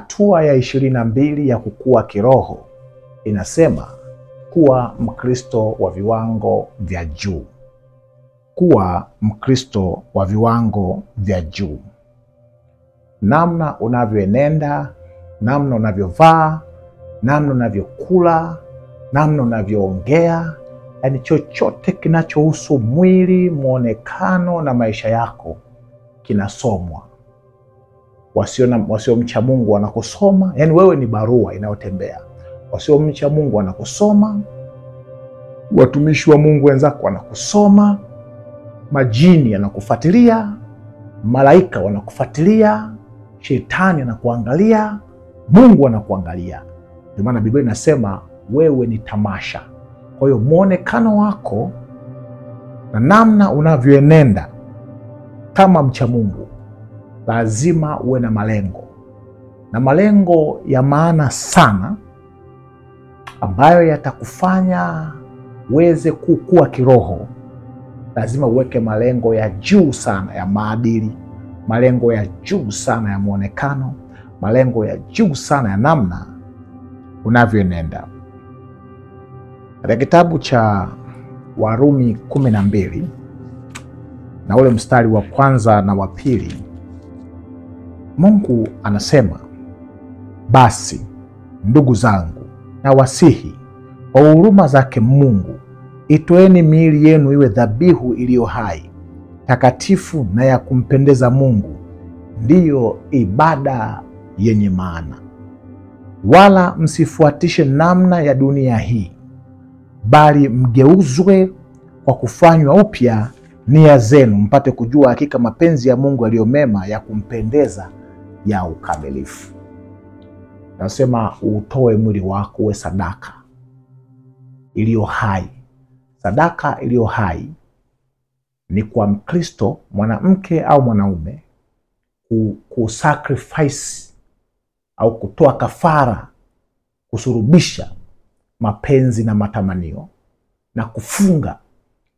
Hatua ya 22 ya kukua kiroho inasema kuwa Mkristo wa viwango vya juu. Kuwa Mkristo wa viwango vya juu. Namna unavyoenenda, namna unavyovaa, namna unavyokula, namna unavyoongea, yani chochote kinachohusu mwili, muonekano na maisha yako kinasomwa. Wasiomcha Mungu wanakusoma, yani wewe ni barua inayotembea. Wasiomcha Mungu wanakusoma, watumishi wa Mungu wenzako wanakusoma, majini yanakufuatilia, malaika wanakufuatilia, shetani anakuangalia, Mungu anakuangalia. Ndio maana Biblia inasema wewe ni tamasha. Kwa hiyo muonekano wako na namna unavyoenenda kama mcha Mungu lazima uwe na malengo. Na malengo ya maana sana ambayo yatakufanya uweze kukua kiroho. Lazima uweke malengo ya juu sana ya maadili, malengo ya juu sana ya muonekano, malengo ya juu sana ya namna unavyoenenda. Katika kitabu cha Warumi 12 na ule mstari wa 1 na wa 2, Mungu anasema, basi ndugu zangu na wasihi kwa huruma zake Mungu, itoeni miili yenu iwe dhabihu iliyo hai, takatifu na ya kumpendeza Mungu, ndiyo ibada yenye maana. Wala msifuatishe namna ya dunia hii, bali mgeuzwe kwa kufanywa upya nia zenu, mpate kujua hakika mapenzi ya Mungu yaliyo mema, ya kumpendeza, ya ukamilifu. Nasema utoe mwili wako uwe sadaka iliyo hai. Sadaka iliyo hai ni kwa Mkristo, mwanamke au mwanaume, kusacrifice au kutoa kafara, kusurubisha mapenzi na matamanio na kufunga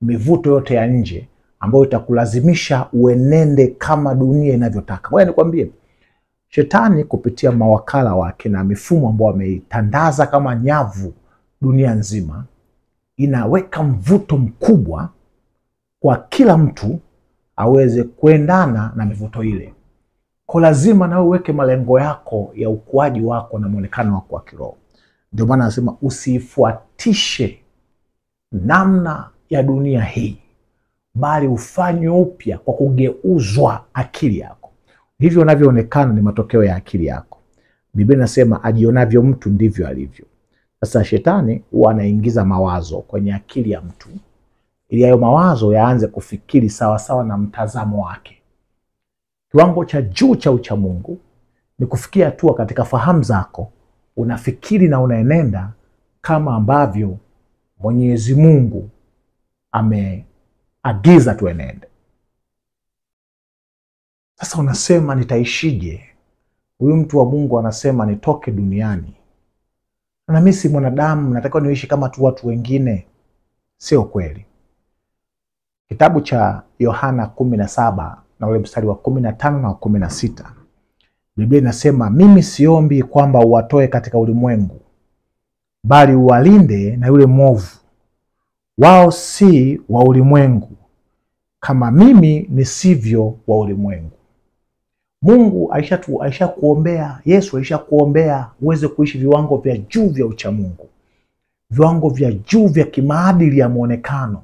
mivuto yote ya nje ambayo itakulazimisha uenende kama dunia inavyotaka. Wewe nikwambie, Shetani kupitia mawakala wake na mifumo ambayo ameitandaza kama nyavu dunia nzima, inaweka mvuto mkubwa kwa kila mtu aweze kuendana na mivuto ile. Kwa lazima na uweke malengo yako ya ukuaji wako na muonekano wako wa kiroho. Ndio maana nasema usifuatishe namna ya dunia hii, bali ufanywe upya kwa kugeuzwa akili yako. Hivyo unavyoonekana ni matokeo ya akili yako. Biblia inasema ajionavyo mtu ndivyo alivyo. Sasa shetani huwa anaingiza mawazo kwenye akili ya mtu, ili hayo mawazo yaanze kufikiri sawa sawa na mtazamo wake. Kiwango cha juu cha ucha Mungu ni kufikia hatua katika fahamu zako unafikiri na unaenenda kama ambavyo Mwenyezi Mungu ameagiza tuenende. Sasa unasema nitaishije? Huyu mtu wa Mungu anasema nitoke duniani, na mimi si mwanadamu, natakiwa niishi kama tu watu wengine. Sio kweli. Kitabu cha Yohana 17 na ule mstari wa 15 na wa 16, Biblia inasema, mimi siombi kwamba uwatoe katika ulimwengu, bali uwalinde na yule mwovu. Wao si wa ulimwengu, kama mimi nisivyo wa ulimwengu. Mungu aisha kuombea, Yesu aisha kuombea uweze kuishi viwango vya juu vya ucha Mungu, viwango vya juu vya kimaadili ya muonekano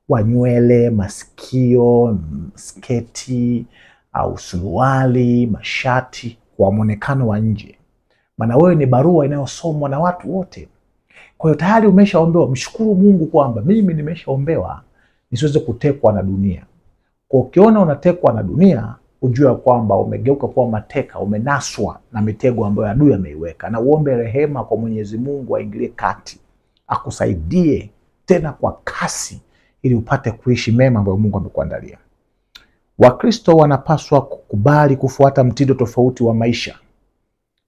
wa nywele, masikio, sketi au suruali, mashati, kwa muonekano wa nje. Maana wewe ni barua inayosomwa na watu wote. Kwa hiyo tayari umeshaombewa. Mshukuru Mungu kwamba mimi nimeshaombewa nisiweze kutekwa na dunia. Kwa ukiona unatekwa na dunia, ujue kwamba umegeuka kuwa mateka, umenaswa na mitego ambayo adui ameiweka, na uombe rehema kwa Mwenyezi Mungu aingilie kati, akusaidie tena kwa kasi ili upate kuishi mema ambayo Mungu amekuandalia. Wakristo wanapaswa kukubali kufuata mtindo tofauti wa maisha.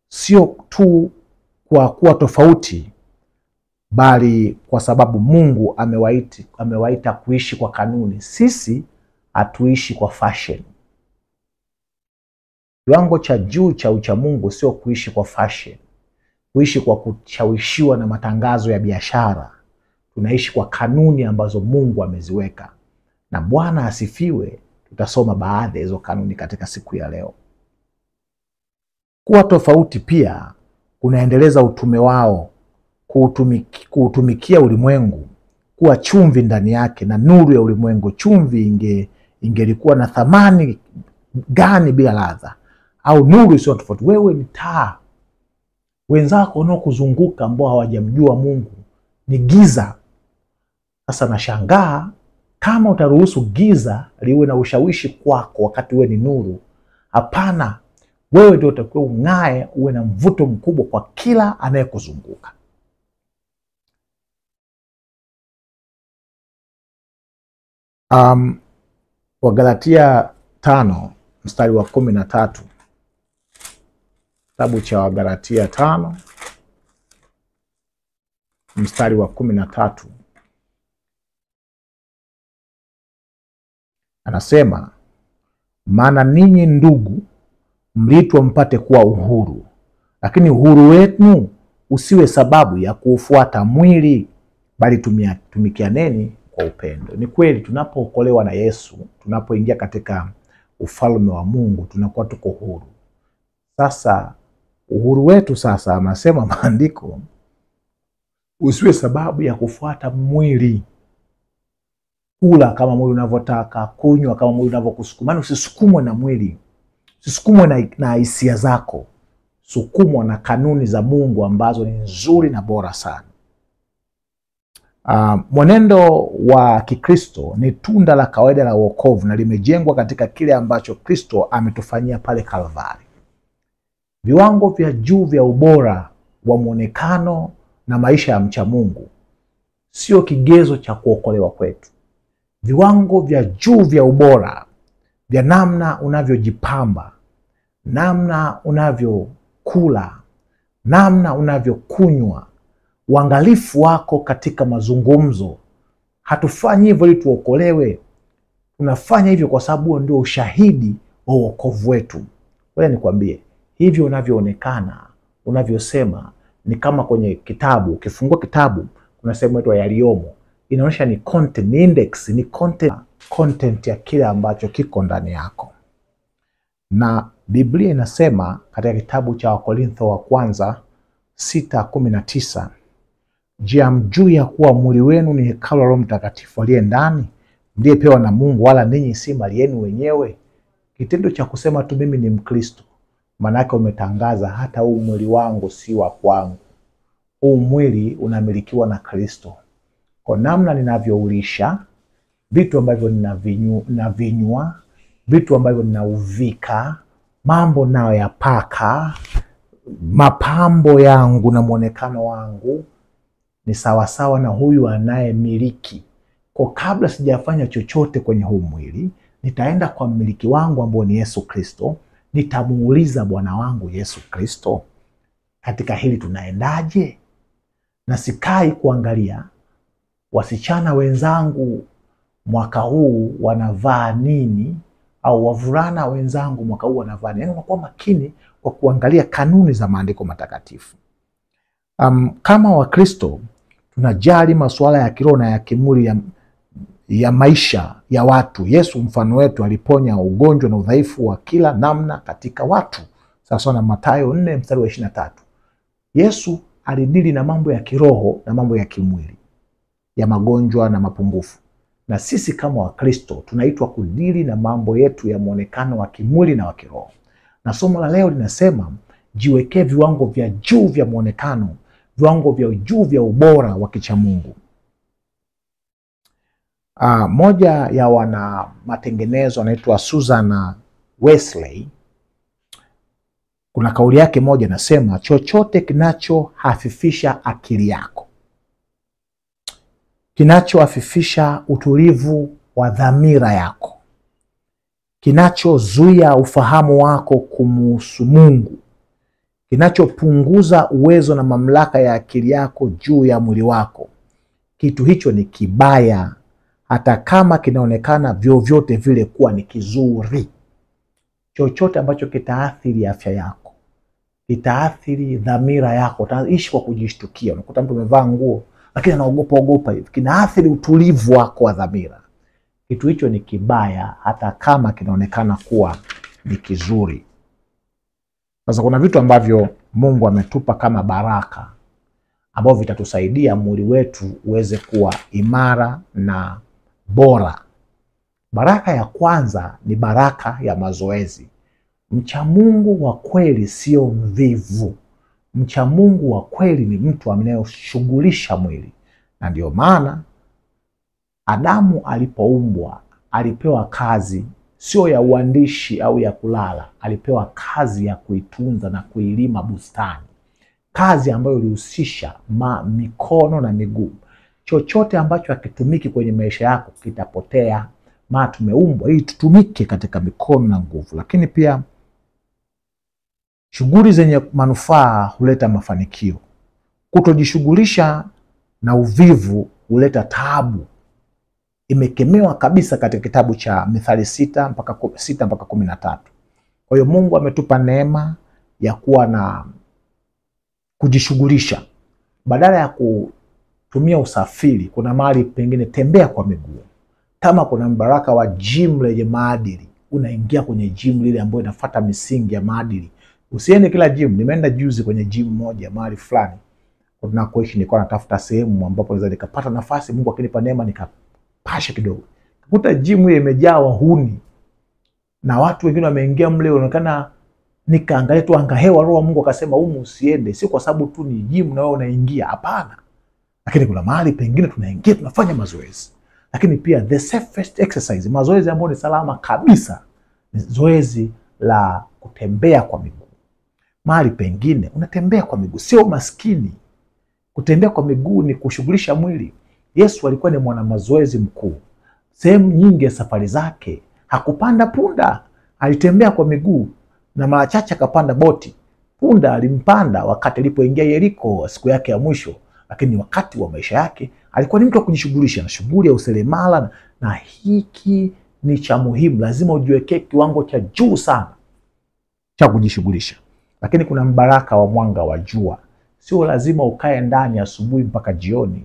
Sio tu kwa kuwa tofauti, bali kwa sababu Mungu amewaita kuishi kwa kanuni. Sisi hatuishi kwa fashion. Kiwango cha juu cha uchamungu sio kuishi kwa fashion, kuishi kwa kushawishiwa na matangazo ya biashara. Tunaishi kwa kanuni ambazo Mungu ameziweka. Na Bwana asifiwe, tutasoma baadhi ya hizo kanuni katika siku ya leo. Kuwa tofauti pia kunaendeleza utume wao, kuutumikia ulimwengu, kuwa chumvi ndani yake na nuru ya ulimwengu. Chumvi ingelikuwa na thamani gani bila ladha? Au nuru sio tofauti. Wewe ni taa. Wenzako wanaokuzunguka ambao hawajamjua Mungu ni giza. Sasa nashangaa kama utaruhusu giza liwe na ushawishi kwako wakati wewe ni nuru. Hapana, wewe ndio utakuwa ung'ae, uwe na mvuto mkubwa kwa kila anayekuzunguka. Wagalatia 5 mstari wa 13. Kitabu cha Wagalatia 5 mstari wa 13. Anasema, maana ninyi ndugu mliitwa mpate kuwa uhuru, lakini uhuru wenu usiwe sababu ya kuufuata mwili, bali tumikianeni kwa upendo. Ni kweli tunapookolewa na Yesu, tunapoingia katika ufalme wa Mungu, tunakuwa tuko huru. Sasa uhuru wetu sasa, anasema maandiko, usiwe sababu ya kufuata mwili. Kula kama mwili unavyotaka, kunywa kama mwili unavyokusukuma. Usisukumwe na mwili, usisukumwe na hisia zako. Sukumwa na kanuni za Mungu ambazo ni nzuri na bora sana. Mwenendo wa Kikristo ni tunda la kawaida la wokovu na limejengwa katika kile ambacho Kristo ametufanyia pale Kalvari. Viwango vya juu vya ubora wa muonekano na maisha ya mcha Mungu sio kigezo cha kuokolewa kwetu. Viwango vya juu vya ubora vya namna unavyojipamba, namna unavyokula, namna unavyokunywa, uangalifu wako katika mazungumzo. Hatufanyi hivyo ili tuokolewe. Tunafanya hivyo kwa sababu ndio ushahidi wa wokovu wetu. Wewe nikwambie, hivyo unavyoonekana, unavyosema ni kama kwenye kitabu. Ukifungua kitabu kuna sehemu inaitwa yaliyomo. Inaonyesha ni content, ni index, ni content ya kile ambacho kiko ndani yako. Na Biblia inasema katika kitabu cha Wakorintho wa kwanza 6:19, je, hamjui ya kuwa mwili wenu ni hekalu la Roho Mtakatifu aliye ndani, mliyepewa na Mungu, wala ninyi si mali yenu wenyewe? Kitendo cha kusema tu mimi ni Mkristo, maana yake umetangaza hata huu mwili wangu si wa kwangu. Huu mwili unamilikiwa na Kristo. Kwa namna ninavyoulisha, vitu ambavyo ninavinywa, vitu ambavyo ninauvika, mambo nayo yapaka, mapambo yangu na muonekano wangu ni sawasawa na huyu anayemiliki. Kwa kabla sijafanya chochote kwenye huu mwili, nitaenda kwa mmiliki wangu ambao ni Yesu Kristo. Nitamuuliza Bwana wangu Yesu Kristo, katika hili tunaendaje? Na sikai kuangalia wasichana wenzangu mwaka huu wanavaa nini, au wavulana wenzangu mwaka huu wanavaa nini. Unakuwa makini kwa kuangalia kanuni za maandiko matakatifu. Kama Wakristo tunajali masuala ya kiroho na ya kimwili ya maisha ya watu. Yesu mfano wetu aliponya ugonjwa na udhaifu wa kila namna katika watu. Sasa na Mathayo 4 mstari wa 23. Yesu alidili na mambo ya kiroho na mambo ya kimwili, ya magonjwa na mapungufu. Na sisi kama Wakristo tunaitwa kudili na mambo yetu ya muonekano wa kimwili na wa kiroho. Na somo la leo linasema jiwekee viwango vya juu vya muonekano, viwango vya juu vya ubora wa kicha Mungu. Moja ya wana matengenezo anaitwa Susan Wesley, kuna kauli yake moja nasema, chochote kinachohafifisha akili yako, kinachohafifisha utulivu wa dhamira yako, kinachozuia ufahamu wako kumuhusu Mungu, kinachopunguza uwezo na mamlaka ya akili yako juu ya mwili wako, kitu hicho ni kibaya, hata kama kinaonekana vyovyote vile kuwa ni kizuri. chochote ambacho kitaathiri afya yako, kitaathiri dhamira yako, utaishi kwa kujishtukia. Unakuta mtu amevaa nguo lakini anaogopa hivi, kinaathiri utulivu wako wa dhamira. Kitu hicho ni kibaya hata kama kinaonekana kuwa ni kizuri. Sasa kuna vitu ambavyo Mungu ametupa kama baraka ambavyo vitatusaidia mwili wetu uweze kuwa imara na bora. Baraka ya kwanza ni baraka ya mazoezi. Mcha Mungu wa kweli sio mvivu. Mcha Mungu wa kweli ni mtu anayeshughulisha mwili. Na ndio maana Adamu alipoumbwa alipewa kazi sio ya uandishi au ya kulala, alipewa kazi ya kuitunza na kuilima bustani. Kazi ambayo ilihusisha mikono na miguu. Chochote ambacho hakitumiki kwenye maisha yako kitapotea. Maana tumeumbwa ili tutumike katika mikono na nguvu. Lakini pia shughuli zenye manufaa huleta mafanikio. Kutojishughulisha na uvivu huleta taabu. Imekemewa kabisa katika kitabu cha Mithali 6:6-13. Kwa hiyo Mungu ametupa neema ya kuwa na kujishughulisha. Badala ya kutumia usafiri, kuna mahali pengine tembea kwa miguu. Kama kuna mbaraka wa gym lenye maadili, unaingia kwenye gym lile ambayo inafuata misingi ya maadili. Usiende kila gym. Nimeenda juzi kwenye gym moja mahali fulani. Kuna kuishi nilikuwa natafuta sehemu ambapo naweza nikapata nafasi, Mungu akinipa neema nikapasha kidogo. Kukuta gym ile imejaa wahuni. Na watu wengine wameingia mle, unaonekana nikaangalia tu anga hewa, roho Mungu akasema humu usiende. Si kwa sababu tu ni gym na wewe unaingia, hapana. Lakini kuna mahali pengine tunaingia tunafanya mazoezi. Lakini pia the safest exercise, mazoezi ambayo ni salama kabisa, ni zoezi la kutembea kwa miguu. Mahali pengine unatembea kwa miguu, sio maskini. Kutembea kwa miguu ni kushughulisha mwili. Yesu alikuwa ni mwana mazoezi mkuu. Sehemu nyingi ya safari zake hakupanda punda, alitembea kwa miguu, na mara chache akapanda boti. Punda alimpanda wakati alipoingia Yeriko siku yake ya mwisho, lakini wakati wa maisha yake alikuwa ni mtu wa kujishughulisha na shughuli ya useremala. Na hiki ni cha muhimu, lazima ujiwekee kiwango cha juu sana cha kujishughulisha. Lakini kuna mbaraka wa mwanga wa jua. Sio lazima ukae ndani asubuhi mpaka jioni.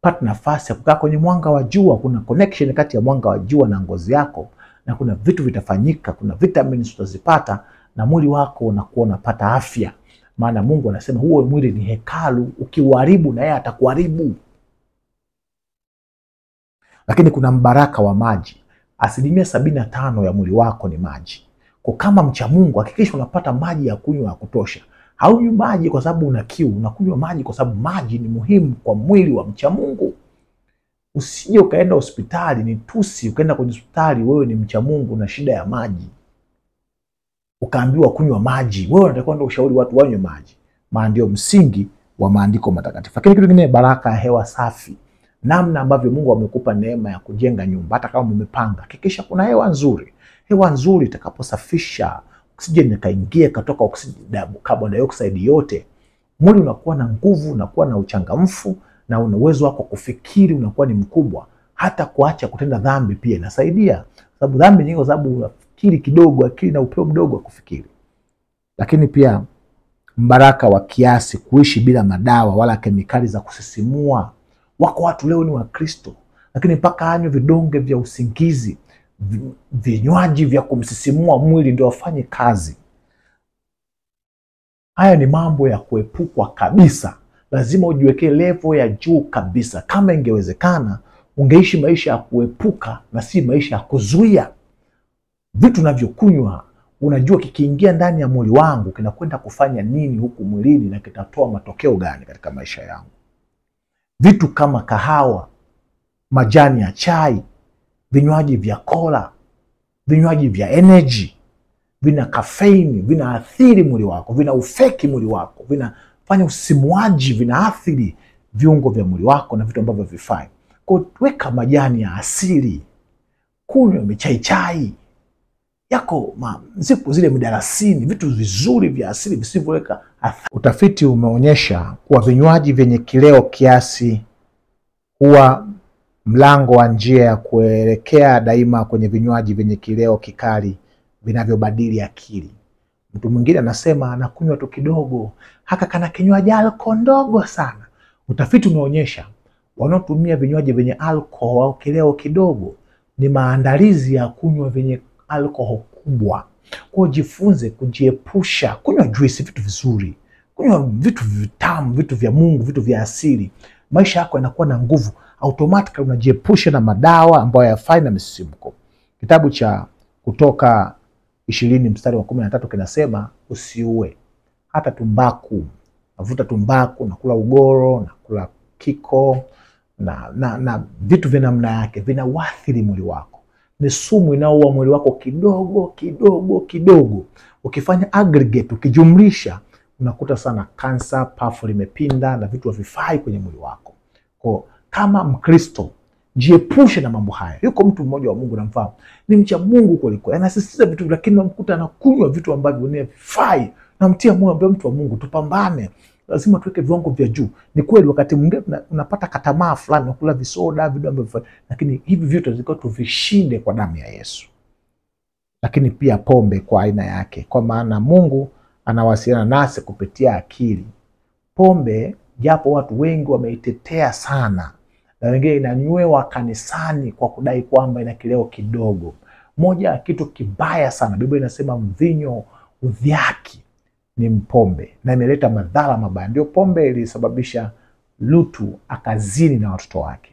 Pata nafasi ya kukaa kwenye mwanga wa jua. Kuna connection kati ya mwanga wa jua na ngozi yako, na kuna vitu vitafanyika, kuna vitamins utazipata, na mwili wako unakuwa unapata afya. Maana Mungu anasema huo mwili ni hekalu, ukiuharibu na yeye atakuharibu. Lakini kuna mbaraka wa maji. 75% ya mwili wako ni maji. Kwa kama mcha Mungu, hakikisha unapata maji ya kunywa ya kutosha. Haunywi maji kwa sababu una kiu, unakunywa maji kwa sababu maji ni muhimu kwa mwili wa mcha Mungu. Usije ukaenda hospitali, ni tusi ukaenda kwenye hospitali wewe ni mcha Mungu na shida ya maji, ukaambiwa kunywa maji. Wewe unatakiwa ndio ushauri watu wanywe maji. Maana ndio msingi wa maandiko matakatifu. Lakini kitu kingine, baraka ya hewa safi. Namna ambavyo Mungu amekupa neema ya kujenga nyumba, hata kama umepanga, hakikisha kuna hewa nzuri. Hewa nzuri itakaposafisha, oksijeni ikaingia katoka carbon dioxide yote, mwili unakuwa na nguvu, unakuwa na uchangamfu, na una uwezo wako kufikiri unakuwa ni mkubwa. Hata kuacha kutenda dhambi pia inasaidia. Sababu dhambi nyingi, sababu unafikiri kidogo, akili na upeo mdogo wa kufikiri. Lakini pia mbaraka wa kiasi, kuishi bila madawa wala kemikali za kusisimua. Wako watu leo ni Wakristo, lakini mpaka anywe vidonge vya usingizi, vinywaji vya kumsisimua mwili ndio afanye kazi. Haya ni mambo ya kuepukwa kabisa. Lazima ujiwekee level ya juu kabisa. Kama ingewezekana, ungeishi maisha ya kuepuka na si maisha ya kuzuia. Vitu unavyokunywa, unajua kikiingia ndani ya mwili wangu kinakwenda kufanya nini huku mwilini na kitatoa matokeo gani katika maisha yangu. Vitu kama kahawa, majani ya chai, vinywaji vya kola, vinywaji vya energy, vina kafeini, vinaathiri mwili wako, vina ufeki mwili wako, vinafanya usimuaji, vinaathiri viungo vya mwili wako na vitu ambavyo vifai. Kwa weka majani ya asili, kunywa michai yako, zipo zile midalasini, vitu vizuri vya asili visivyoweka athari. Utafiti umeonyesha kuwa vinywaji vyenye kileo kiasi huwa mlango wa njia ya kuelekea daima kwenye vinywaji vyenye kileo kikali vinavyobadili akili. Mtu mwingine anasema anakunywa tu kidogo, haka kana kinywaji alcohol ndogo sana. Utafiti unaonyesha wanaotumia vinywaji vyenye alcohol au kileo kidogo ni maandalizi ya kunywa vyenye alcohol kubwa. Kwa jifunze kujiepusha kunywa juice, vitu vizuri, kunywa vitu vitamu, vitu vya Mungu, vitu vya asili. Maisha yako yanakuwa na nguvu, automatically unajiepusha na madawa ambayo hayafai na misisimko. Kitabu cha Kutoka 20 mstari wa 13 kinasema usiue. Hata tumbaku, navuta tumbaku, nakula ugoro, nakula kiko na vitu vya namna yake vinauathiri mwili wako. Ni sumu inaoua mwili wako kidogo kidogo kidogo. Ukifanya aggregate, ukijumlisha, unakuta sana kansa, pafu limepinda na vitu havifai kwenye mwili wako. Kwa kama Mkristo, jiepushe na mambo haya. Yuko mtu mmoja wa Mungu namfahamu, ni mcha Mungu kuliko, anasisitiza vitu lakini unamkuta anakunywa vitu ambavyo ni havifai. Namtia moyo ambaye mtu wa Mungu, tupambane. Lazima tuweke viwango vya juu. Ni kweli wakati mwingine unapata katamaa fulani na kula visoda, vitu ambavyo, lakini hivi vitu lazima tuvishinde kwa damu ya Yesu. Lakini pia pombe kwa aina yake, kwa maana Mungu anawasiliana nasi kupitia akili. Pombe, japo watu wengi wameitetea sana, na wengine inanywewa kanisani kwa kudai kwamba ina kileo kidogo. Moja ya kitu kibaya sana, Biblia inasema mvinyo udhiaki ni mpombe na imeleta madhara mabaya. Ndio pombe ilisababisha Lutu akazini na watoto wake.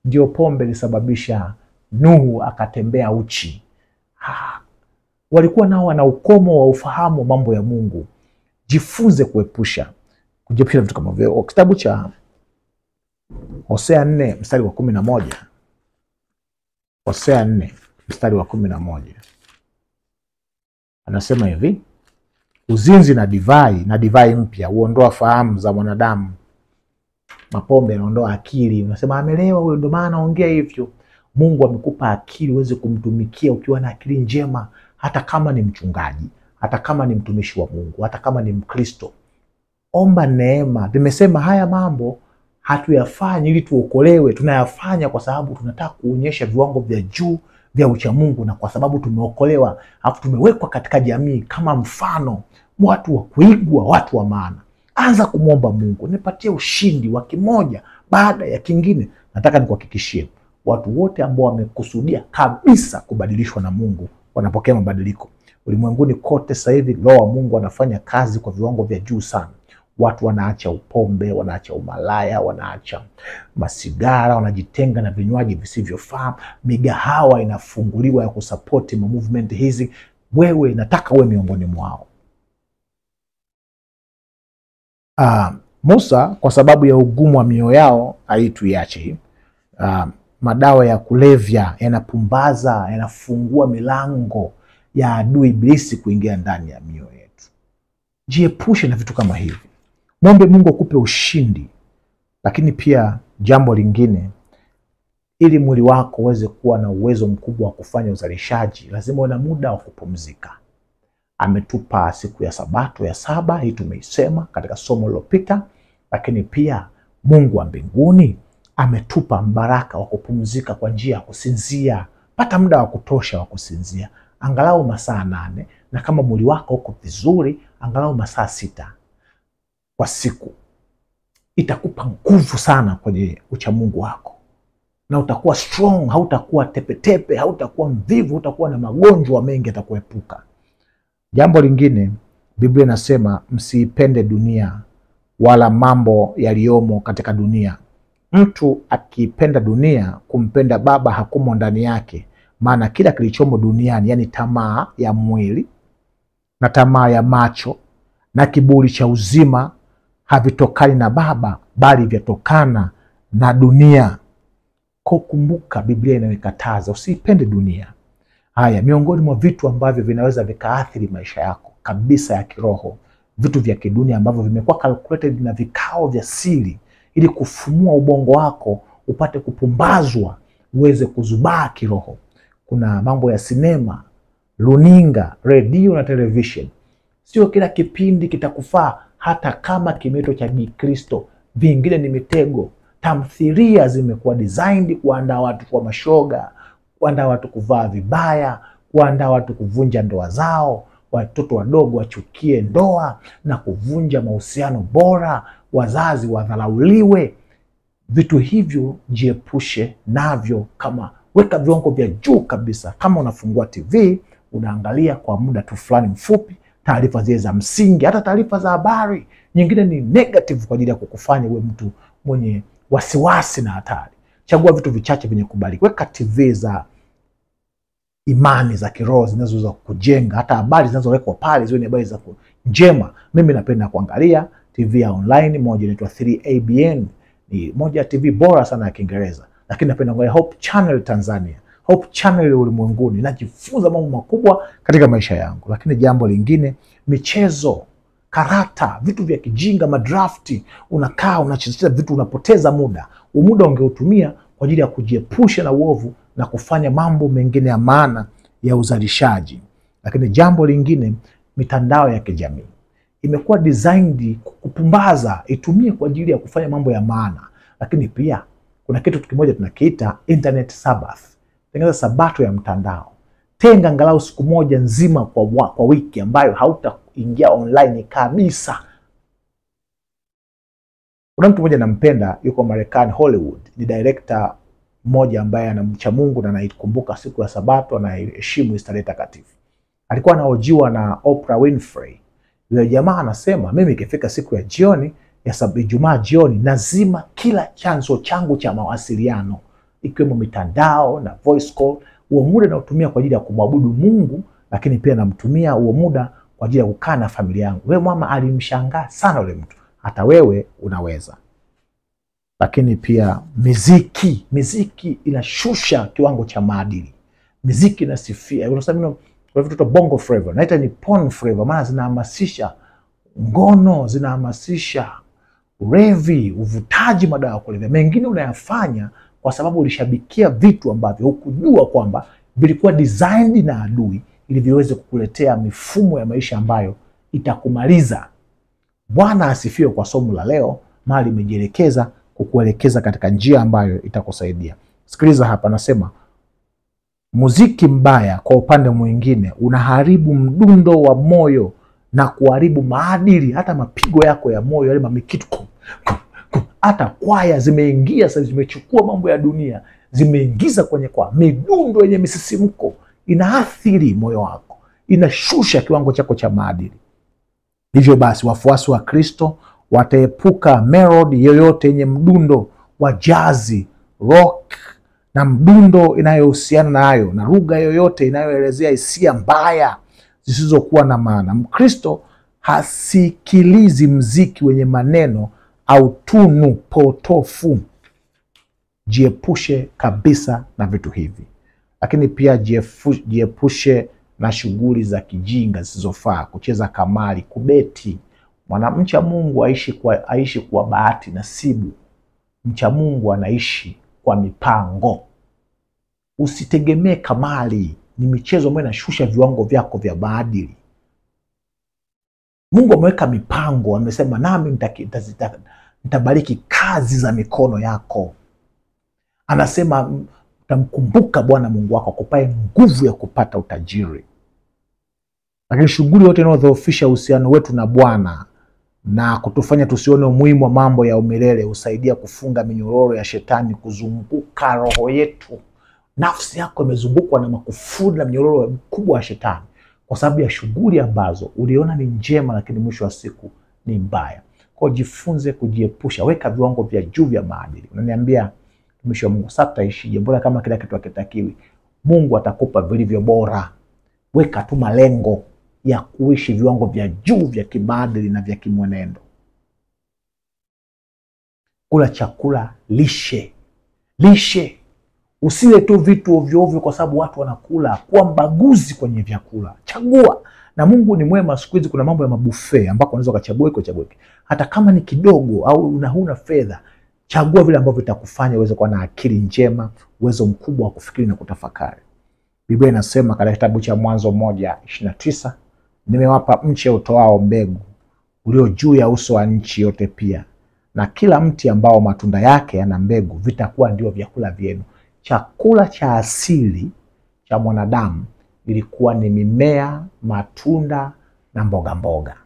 Ndio pombe ilisababisha Nuhu akatembea uchi. Walikuwa nao wana ukomo wa ufahamu mambo ya Mungu. Jifunze kujiepusha vitu kama hivyo. Kitabu cha Hosea 4 mstari wa 11. Hosea 4 mstari wa 11. Anasema hivi: uzinzi na divai mpya huondoa fahamu za mwanadamu. Mapombe yanaondoa akili. Unasema amelewa huyo ndio maana anaongea hivyo. Mungu amekupa akili uweze kumtumikia ukiwa na akili njema, hata kama ni mchungaji, hata kama ni mtumishi wa Mungu, hata kama ni Mkristo. Omba neema. Tumesema haya mambo hatuyafanyi ili tuokolewe, tunayafanya kwa sababu tunataka kuonyesha viwango vya juu vya ucha Mungu, na kwa sababu tumeokolewa, alafu tumewekwa katika jamii kama mfano, watu wa kuigwa, watu wa maana. Anza kumwomba Mungu, nipatie ushindi wa kimoja baada ya kingine. Nataka nikuhakikishie, watu wote ambao wamekusudia kabisa kubadilishwa na Mungu wanapokea mabadiliko. Ulimwenguni kote sasa hivi Roho wa Mungu anafanya kazi kwa viwango vya juu sana. Watu wanaacha upombe, wanaacha umalaya, wanaacha masigara, wanajitenga na vinywaji visivyofaa. Migahawa inafunguliwa ya kusapoti movement hizi. Wewe nataka uwe miongoni mwao. Musa kwa sababu ya ugumu wa mioyo yao alituiache hii. Madawa ya kulevya yanapumbaza, yanafungua milango ya adui Ibilisi kuingia ndani ya mioyo yetu. Jiepushe na vitu kama hivi. Mwombe Mungu akupe ushindi. Lakini pia jambo lingine, ili mwili wako uweze kuwa na uwezo mkubwa wa kufanya uzalishaji, lazima uwe na muda wa kupumzika. Ametupa siku ya Sabato ya 7, hii tumeisema katika somo lililopita. Lakini pia Mungu wa mbinguni ametupa mbaraka wa kupumzika kwa njia ya kusinzia. Pata muda wa kutosha wa kusinzia, angalau masaa 8, na kama mwili wako uko vizuri, angalau masaa 6 kwa siku. Itakupa nguvu sana kwenye uchamungu wako, na utakuwa strong, hautakuwa tepetepe, hautakuwa mvivu, hautakuwa na magonjwa mengi yatakuepuka. Jambo lingine, Biblia inasema msiipende dunia wala mambo yaliyomo katika dunia. Mtu akipenda dunia, kumpenda Baba hakumo ndani yake. Maana kila kilichomo duniani, yani tamaa ya mwili na tamaa ya macho na kiburi cha uzima, havitokani na Baba, bali vyatokana na dunia. Kwa kumbuka, Biblia inakataza usipende dunia. Haya, miongoni mwa vitu ambavyo vinaweza vikaathiri maisha yako kabisa ya kiroho, vitu vya kidunia ambavyo vimekuwa calculated na vikao vya siri ili kufumua ubongo wako upate kupumbazwa, uweze kuzubaa kiroho. Kuna mambo ya sinema, runinga, redio na television. Sio kila kipindi kitakufaa, hata kama kimeitwa cha Kikristo. Vingine ni mitego. Tamthilia zimekuwa designed kuandaa watu kwa mashoga, kuandaa watu kuvaa vibaya, kuandaa watu kuvunja ndoa zao, watoto wadogo wachukie ndoa na kuvunja mahusiano bora, wazazi wadharauliwe. Vitu hivyo jiepushe navyo. Kama weka viwango vya juu kabisa. Kama unafungua TV unaangalia kwa muda tu fulani mfupi taarifa zile za msingi, hata taarifa za habari nyingine ni negative kwa ajili ya kukufanya uwe mtu mwenye wasiwasi na hatari. Chagua vitu vichache vyenye kubariki. Weka TV za imani za kiroho zinazoweza kujenga. Hata habari zinazowekwa pale ziwe ni habari za njema. Mimi napenda kuangalia TV ya online, moja inaitwa 3ABN. Ni moja ya TV bora sana ya Kiingereza. Lakini napenda kuangalia Hope Channel Tanzania, Hope Channel ulimwenguni. Najifunza mambo makubwa katika maisha yangu. Lakini jambo lingine, michezo, karata, vitu vya kijinga, madrafti, unakaa unacheza vitu, unapoteza muda. Muda ungeutumia kwa ajili ya kujiepusha na uovu na kufanya mambo mengine ya maana ya uzalishaji. Lakini jambo lingine, mitandao ya kijamii imekuwa designed kupumbaza, itumie kwa ajili ya kufanya mambo ya maana. Lakini pia kuna kitu kimoja tunakiita internet Sabbath. Tengeneza sabato ya mtandao. Tenga angalau siku moja nzima kwa wiki ambayo hautaingia online kabisa. Kuna mtu mmoja nampenda, yuko Marekani, Hollywood, ni director mmoja ambaye anamcha Mungu na anaikumbuka siku ya Sabato na anaheshimu historia takatifu. Alikuwa anahojiwa na Oprah Winfrey. Yule jamaa anasema, mimi ikifika siku ya jioni ya Ijumaa jioni nazima kila chanzo changu cha mawasiliano ikiwemo mitandao na voice call. Huo muda nautumia kwa ajili ya kumwabudu Mungu, lakini pia namtumia huo muda kwa ajili ya kukaa na familia yangu. Wewe mama alimshangaa sana yule mtu. Hata wewe unaweza. Lakini pia miziki inashusha kiwango cha maadili. Miziki inasifia. Unasema kwa vitu bongo flavor, naita ni porn flavor, maana zinahamasisha ngono, zinahamasisha ulevi, uvutaji, madawa ya kulevya. Mengine unayafanya kwa sababu ulishabikia vitu ambavyo hukujua kwamba vilikuwa designed na adui ili viweze kukuletea mifumo ya maisha ambayo itakumaliza. Bwana asifiwe kwa somo la leo, mali imejielekeza kukuelekeza katika njia ambayo itakusaidia. Sikiliza hapa, nasema muziki mbaya kwa upande mwingine unaharibu mdundo wa moyo na kuharibu maadili, hata mapigo yako ya moyo, yale mamikitu. Hata kwaya zimeingia sasa, zimechukua mambo ya dunia, zimeingiza kwenye kwa midundo yenye misisimko, inaathiri moyo wako, inashusha kiwango chako cha maadili. Hivyo basi wafuasi wa Kristo wataepuka melody yoyote yenye mdundo wa jazi, rock na mdundo inayohusiana nayo, na lugha yoyote inayoelezea hisia mbaya zisizokuwa na maana. Mkristo hasikilizi mziki wenye maneno au tunu potofu. Jiepushe kabisa na vitu hivi. Lakini pia jiepushe na shughuli za kijinga zisizofaa, kucheza kamari, kubeti. Mwanamcha Mungu aishi kwa bahati nasibu. Mcha Mungu anaishi kwa mipango. Usitegemee kamari, ni michezo ambayo inashusha viwango vyako vya maadili. Mungu ameweka mipango, amesema nami nitabariki kazi za mikono yako. Anasema utamkumbuka Bwana Mungu wako akupae nguvu ya kupata utajiri. Lakini shughuli yote inayodhoofisha uhusiano wetu na Bwana na kutufanya tusione umuhimu wa mambo ya umilele husaidia kufunga minyororo ya shetani kuzunguka roho yetu. Nafsi yako imezungukwa na makufuri na minyororo kubwa ya shetani kwa sababu ya shughuli ambazo uliona ni njema lakini mwisho wa siku ni mbaya. Kwa jifunze kujiepusha, weka viwango vya juu vya maadili. Unaniambia mtumishi wa Mungu, sasa taishije? Mbona kama kila kitu hakitakiwi? Mungu atakupa vilivyo bora. Weka tu malengo ya kuishi viwango vya juu vya kimaadili na vya kimwenendo. Kula chakula lishe. Usile tu vitu ovyo ovyo kwa sababu watu wanakula. Kuwa mbaguzi kwenye vyakula. Chagua. Na Mungu ni mwema, siku hizi kuna mambo ya mabuffet ambako unaweza kuchagua iko. Hata kama ni kidogo au huna fedha, chagua vile ambavyo vitakufanya uweze kuwa na akili njema, uwezo mkubwa wa kufikiri na kutafakari. Biblia inasema katika kitabu cha Mwanzo 1:29, nimewapa mche utoao mbegu ulio juu ya uso wa nchi yote pia, na kila mti ambao matunda yake yana mbegu vitakuwa ndio vyakula vyenu. Chakula cha asili cha mwanadamu ilikuwa ni mimea, matunda na mboga mboga.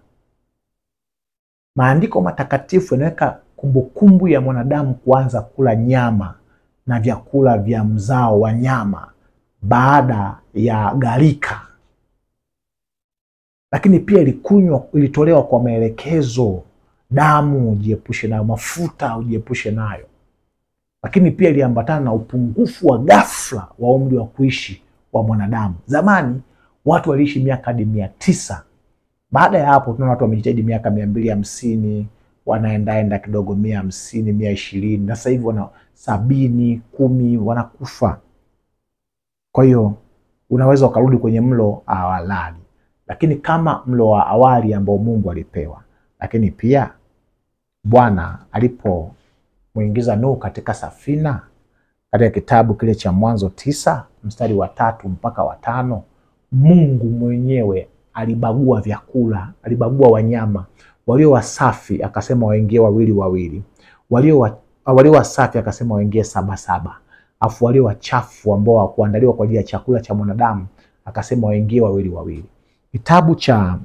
Maandiko matakatifu yanaweka kumbukumbu ya mwanadamu kuanza kula nyama na vyakula vya mzao wa nyama baada ya gharika. Lakini pia ilitolewa kwa maelekezo: damu ujiepushe nayo, mafuta ujiepushe nayo. Lakini pia iliambatana na upungufu wa ghafla wa umri wa kuishi wa mwanadamu. Zamani watu waliishi miaka hadi 900. Baada ya hapo tunaona watu wamejitahidi miaka 250, wanaenda kidogo 150, 120, na sasa hivi wana 70, 10 wanakufa. Kwa hiyo unaweza ukarudi kwenye mlo awali, lakini kama mlo wa awali ambao Mungu alipewa. Lakini pia Bwana alipomuingiza Nuhu katika safina, katika kitabu kile cha Mwanzo 9 mstari wa 3 mpaka wa 5, Mungu mwenyewe alibagua vyakula, alibagua wanyama. Walio wasafi akasema waingie 2 walio wasafi akasema waingie 7. Afu walio wachafu ambao hawakuandaliwa kwa ajili ya chakula cha mwanadamu akasema waingie 2. Kitabu cha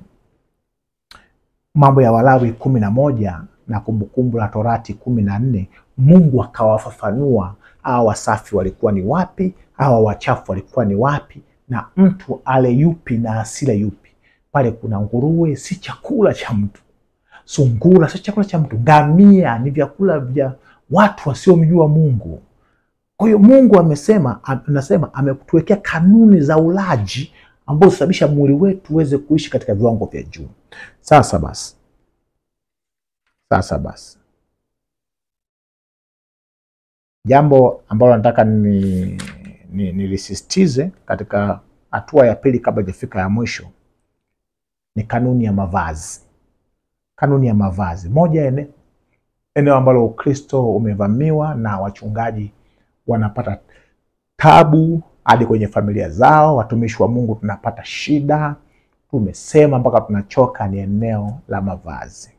Mambo ya Walawi 11 na Kumbukumbu la Torati 14, Mungu akawafafanua hawa wasafi walikuwa ni wapi, hawa wachafu walikuwa ni wapi, na mtu ale yupi na asile yupi. Pale kuna nguruwe si chakula cha mtu, sungura si chakula cha mtu, ngamia ni vyakula vya watu wasiomjua Mungu. Kwa hiyo Mungu anasema ametuwekea kanuni za ulaji ambazo husababisha mwili wetu uweze kuishi katika viwango vya juu. Sasa basi. Jambo ambalo nataka nilisisitize katika hatua ya pili kabla hajafika ya mwisho ni kanuni ya mavazi. Kanuni ya mavazi. Moja eneo ambalo Ukristo umevamiwa na wachungaji wanapata tabu hadi kwenye familia zao, watumishi wa Mungu tunapata shida, tumesema mpaka tunachoka, ni eneo la mavazi.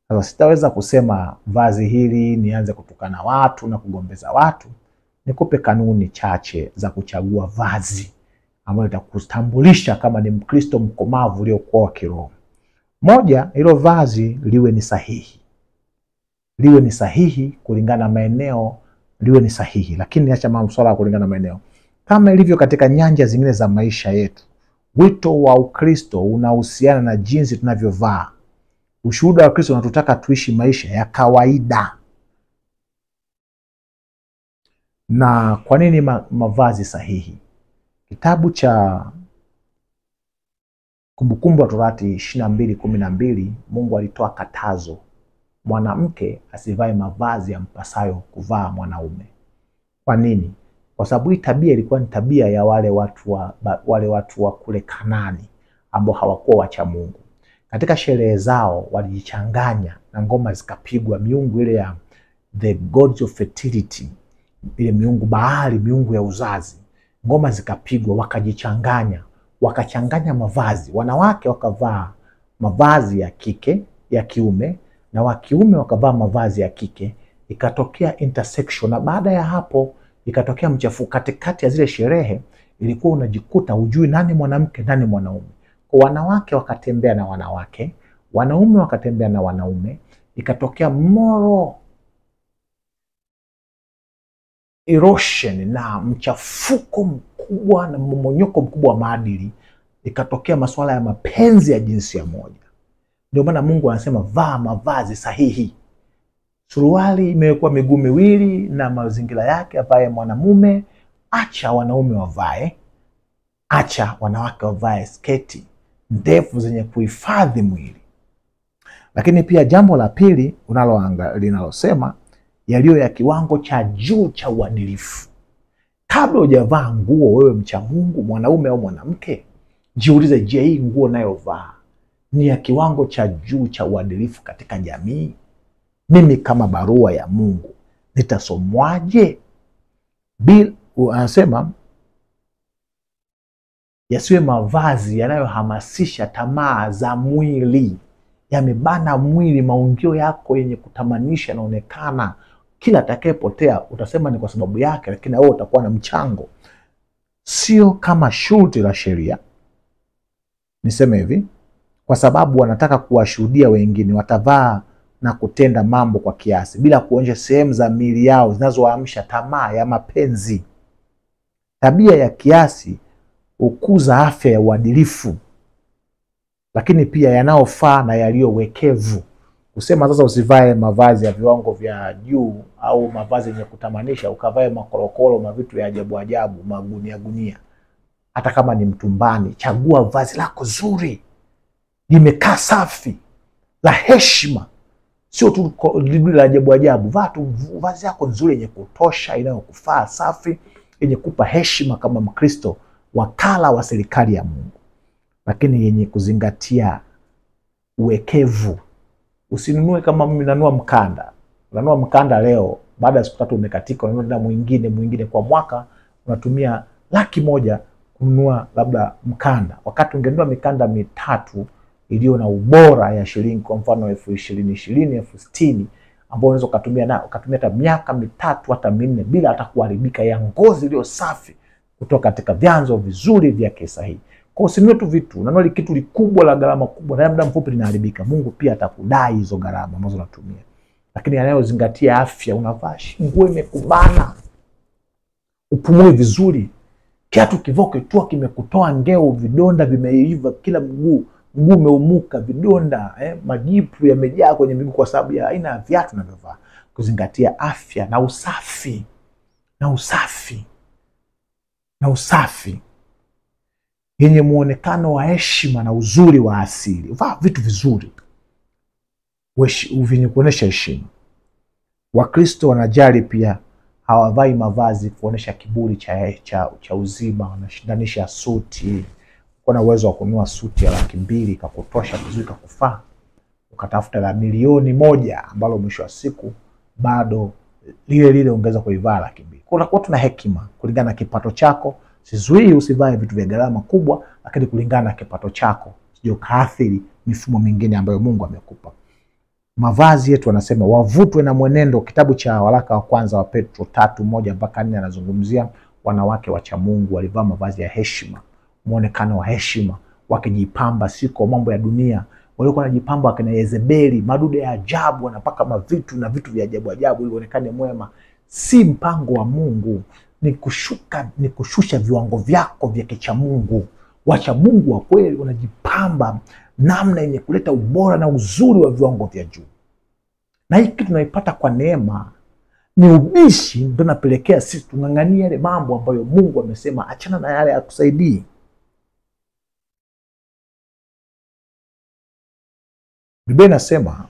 Sasa sitaweza kusema vazi hili nianze kutukana watu na kugombeza watu. Nikupe kanuni chache za kuchagua vazi ambalo litakutambulisha kama ni Mkristo mkomavu uliokuwa wa kiroho. Moja, hilo vazi liwe ni sahihi. Liwe ni sahihi kulingana na maeneo, liwe ni sahihi. Lakini niacha masuala kulingana na maeneo. Kama ilivyo katika nyanja zingine za maisha yetu, wito wa Ukristo unahusiana na jinsi tunavyovaa. Ushuhuda wa Kristo unatutaka tuishi maisha ya kawaida. Na kwa nini mavazi sahihi? Kitabu cha Kumbukumbu la Torati 22:12, Mungu alitoa katazo: mwanamke asivae mavazi yampasayo kuvaa mwanaume. Kwa nini? Kwa sababu hii tabia ilikuwa ni tabia ya wale watu wa kule Kanaani ambao hawakuwa wacha Mungu. Katika sherehe zao walijichanganya na ngoma zikapigwa, miungu ile ya the gods of fertility, ile miungu Baali, miungu ya uzazi. Ngoma zikapigwa, wakajichanganya, wakachanganya mavazi. Wanawake wakavaa mavazi ya kike, ya kiume, na wa kiume wakavaa mavazi ya kike. Ikatokea intersection, na baada ya hapo ikatokea mchafuko katikati ya zile sherehe. Ilikuwa unajikuta hujui nani mwanamke nani mwanaume. Kwa wanawake wakatembea na wanawake, wanaume wakatembea na wanaume. Ikatokea moral erosion na mchafuko mkubwa na mmonyoko mkubwa wa maadili. Ikatokea masuala ya mapenzi ya jinsia moja. Ndio maana Mungu anasema vaa mavazi sahihi. Suruali imewekwa miguu miwili na mazingira yake avae mwanamume. Acha wanaume wavae, acha wanawake wavae sketi ndefu zenye kuhifadhi mwili. Lakini pia jambo la pili linalosema yaliyo ya kiwango cha juu cha uadilifu. Kabla hujavaa nguo, wewe mcha Mungu, mwanaume au mwanamke, jiulize, je, hii nguo nayovaa ni ya kiwango cha juu cha uadilifu katika jamii? Mimi kama barua ya Mungu nitasomwaje? Anasema yasiwe mavazi yanayohamasisha tamaa za mwili, yamebana mwili, maungio yako yenye kutamanisha yanaonekana. Kila atakayepotea utasema ni kwa sababu yake, lakini wewe utakuwa na mchango. sio kama sharti la sheria. Niseme hivi, kwa sababu wanataka kuwashuhudia wengine, watavaa na kutenda mambo kwa kiasi bila kuonyesha sehemu za miili yao zinazoamsha tamaa ya mapenzi. Tabia ya kiasi hukuza afya ya uadilifu, lakini pia yanaofaa na yaliyowekevu. Kusema sasa usivae mavazi ya viwango vya juu au mavazi yenye kutamanisha, ukavae makorokoro na vitu ya ajabu ajabu, magunia gunia. Hata kama ni mtumbani, chagua vazi lako zuri, limekaa safi, la heshima, sio tu la ajabu ajabu. Vaa tu vazi lako nzuri yenye kutosha, inayokufaa, safi, yenye kupa heshima kama Mkristo, wakala wa serikali ya Mungu, lakini yenye kuzingatia uwekevu. Usinunue kama mimi nanua mkanda. Unanua mkanda leo, baada ya siku 3 umekatika, unanua mwingine kwa mwaka unatumia 100,000 kununua labda mkanda. Wakati ungenunua mikanda 3 iliyo na ubora ya shilingi kwa mfano 20,000, 60,000 ambao unaweza kutumia hata miaka 3 hata 4 bila hata kuharibika, ya ngozi iliyo safi kutoka katika vyanzo vizuri vya kisahihi. Kwa usinunue tu vitu, unanunua kitu likubwa la gharama kubwa na muda mfupi linaharibika. Mungu pia atakudai hizo gharama ambazo unatumia. Lakini yanayozingatia afya, unavaa nguo imekubana, upumue vizuri, kiatu kivoke tu kimekutoa ngeo, vidonda vimeiva kila mguu umeumuka, vidonda, majipu yamejaa kwenye miguu kwa sababu ya aina ya viatu unavyovaa. Kuzingatia afya na usafi, na usafi yenye muonekano wa heshima na uzuri wa asili. Vaa vitu vizuri vyenye kuonesha heshima. Wakristo wanajali pia, hawavai mavazi kuonesha kiburi cha uzima. Wanashindanisha suti. Kuna uwezo wa kununua suti ya 200,000 ikakutosha vizuri, ikakufaa, ukatafuta la 1,000,000 ambalo mwisho wa siku bado lile ongeza kuivaa 200,000. Kuna watu na hekima kulingana na kipato chako. Sizuii usivae vitu vya gharama kubwa, lakini kulingana na kipato chako, sio kaathiri mifumo mingine ambayo Mungu amekupa. Mavazi yetu wanasema wavutwe na mwenendo. Kitabu cha waraka wa kwanza wa Petro 3:1-4 anazungumzia wanawake wacha Mungu walivaa mavazi ya heshima, muonekano wa heshima, wakijipamba siko mambo ya dunia. Walikuwa wanajipamba wakina Yezebeli, madude ya ajabu, wanapaka mavitu na vitu vya ajabu ajabu ili onekane mwema. Si mpango wa Mungu. Ni kushusha viwango vyako vya kicha Mungu. Wacha Mungu wa kweli wanajipamba namna yenye kuleta ubora na uzuri wa viwango vya juu. Na hiki tunaipata kwa neema. Ni ubishi ndio napelekea sisi tungangania yale mambo ambayo Mungu amesema achana na yale yakusaidii. Biblia inasema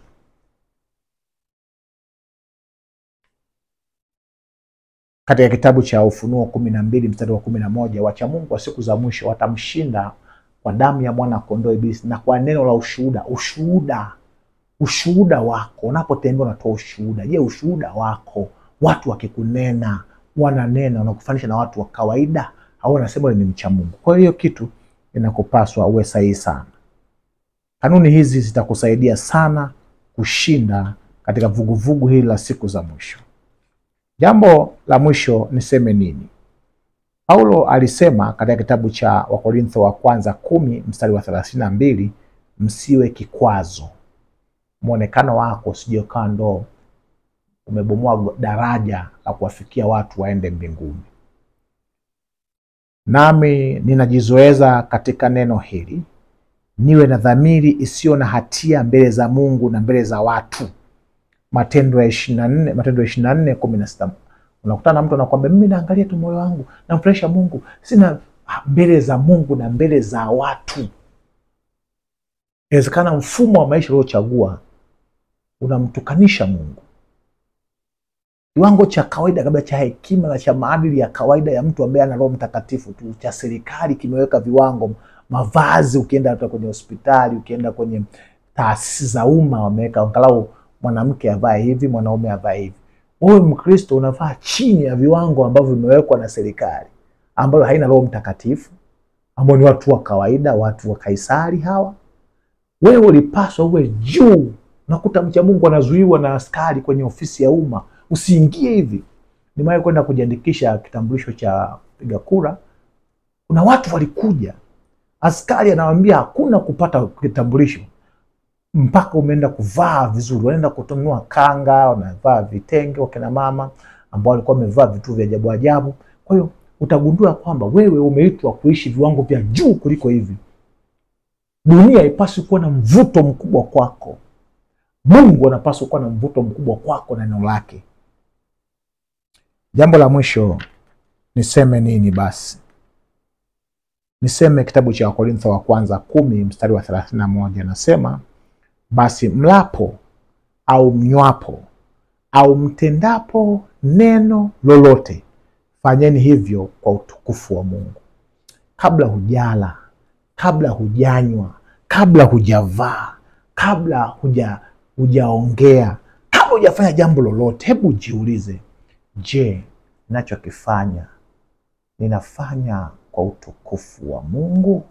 katika kitabu cha Ufunuo 12:11, wacha Mungu wa siku za mwisho watamshinda kwa damu ya mwana kondoo Ibilisi na kwa neno la ushuhuda wako. Unapotembea unatoa ushuhuda. Je, ushuhuda wako watu wakikunena, wananena, wanakufanisha na watu wa kawaida au wanasema ni mcha Mungu? Kwa hiyo kitu inakupaswa uwe sahihi sana. Kanuni hizi zitakusaidia sana kushinda katika vuguvugu hili la siku za mwisho. Jambo la mwisho niseme nini? Paulo alisema katika kitabu cha Wakorintho wa kwanza 10:32, msiwe kikwazo. Muonekano wako usije ukawa ndo umebomoa daraja la kuwafikia watu waende mbinguni. Nami ninajizoeza katika neno hili, niwe na dhamiri isiyo na hatia mbele za Mungu na mbele za watu. Matendo 24:16. Unakutana na mtu anakuambia mimi naangalia tu moyo wangu, namfurahisha Mungu, sina mbele za Mungu na mbele za watu. Inawezekana mfumo wa maisha uliochagua unamtukanisha Mungu. Kiwango cha kawaida kabla cha hekima na cha maadili ya kawaida ya mtu ambaye ana Roho Mtakatifu tu, cha serikali kimeweka viwango. Mavazi, ukienda hata kwenye hospitali, ukienda kwenye taasisi za umma wameweka angalau mwanamke avae hivi, mwanaume avae hivi. Wewe Mkristo unavaa chini ya viwango ambavyo vimewekwa na serikali ambayo haina Roho Mtakatifu, ambao ni watu wa kawaida, watu wa Kaisari hawa. Wewe ulipaswa uwe juu. Unakuta mcha Mungu anazuiwa na askari kwenye ofisi ya umma, usiingie hivi. Nimewahi kwenda kujiandikisha kitambulisho cha kupiga kura Kuna watu walikuja, askari anawaambia hakuna kupata kitambulisho mpaka umeenda kuvaa vizuri. Wanaenda kutunua kanga, wanavaa vitenge, wakina mama ambao walikuwa wamevaa vitu vya ajabu ajabu. Kwa hiyo utagundua kwamba wewe umeitwa kuishi viwango vya juu kuliko hivi. Dunia haipaswi kuwa na mvuto mkubwa kwako. Mungu anapaswa kuwa na mvuto mkubwa kwako na neno lake. Jambo la mwisho niseme nini basi? Niseme kitabu cha Wakorintho wa kwanza 10 mstari wa 31, nasema basi mlapo au mnywapo au mtendapo neno lolote, fanyeni hivyo kwa utukufu wa Mungu. Kabla hujala, kabla hujanywa, kabla hujavaa, kabla hujaongea, kabla hujafanya jambo lolote, hebu jiulize, je, ninachokifanya ninafanya kwa utukufu wa Mungu?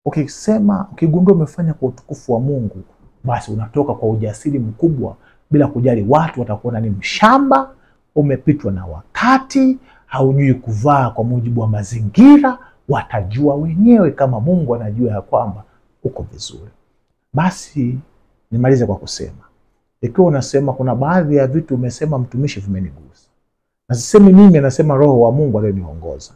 Ukigundua umefanya kwa utukufu wa Mungu, basi unatoka kwa ujasiri mkubwa bila kujali watu watakuona ni mshamba, umepitwa na wakati, haujui kuvaa kwa mujibu wa mazingira. Watajua wenyewe kama Mungu anajua ya kwamba uko vizuri. Basi nimalize kwa kusema, ikiwa unasema kuna baadhi ya vitu umesema mtumishi vimenigusa, na sisemi mimi, anasema Roho wa Mungu alioniongoza,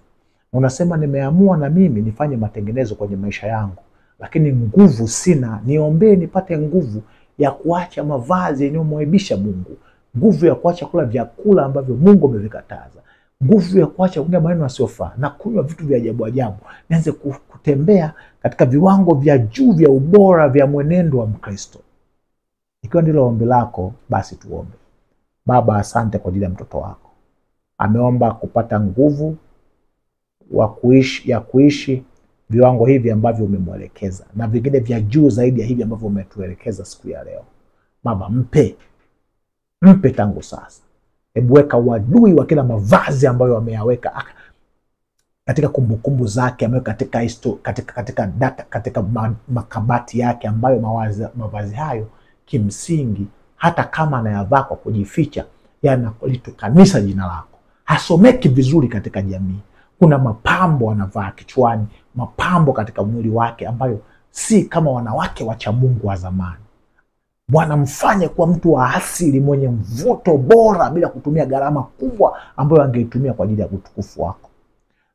unasema nimeamua na mimi nifanye matengenezo kwenye maisha yangu, lakini nguvu sina, niombee nipate nguvu ya kuacha mavazi yanayomwaibisha Mungu, nguvu ya kuacha kula vyakula ambavyo Mungu amevikataza, nguvu ya kuacha kuongea maneno yasiyofaa na kunywa vitu vya ajabu ajabu, nianze kutembea katika viwango vya juu vya ubora vya mwenendo wa Mkristo. Ikiwa ndilo ombi lako, basi tuombe. Baba, asante kwa ajili ya mtoto wako. Ameomba kupata nguvu ya kuishi viwango hivi ambavyo umemwelekeza, na vingine vya juu zaidi ya hivi ambavyo umetuelekeza siku ya leo. Baba, mpe tangu sasa. Hebu weka uadui wa kila mavazi ambayo ameyaweka katika kumbukumbu zake, ameweka katika makabati yake, ambayo mavazi hayo kimsingi hata kama anayavaa kwa kujificha yanalitukanisa jina lako. Hasomeki vizuri katika jamii. Kuna mapambo anavaa kichwani, mapambo katika mwili wake ambayo si kama wanawake wacha Mungu wa zamani. Bwana, mfanye kuwa mtu wa asili mwenye mvuto bora bila kutumia gharama kubwa ambayo angeitumia kwa ajili ya utukufu wako.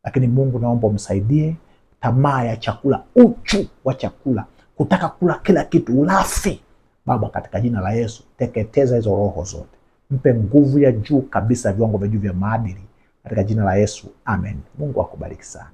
Lakini Mungu, naomba umsaidie tamaa ya chakula, uchu wa chakula, kutaka kula kila kitu, ulafi. Baba, katika jina la Yesu, teketeza hizo roho zote. Mpe nguvu ya juu kabisa, viwango vya juu vya maadili, katika jina la Yesu. Amen. Mungu akubariki sana.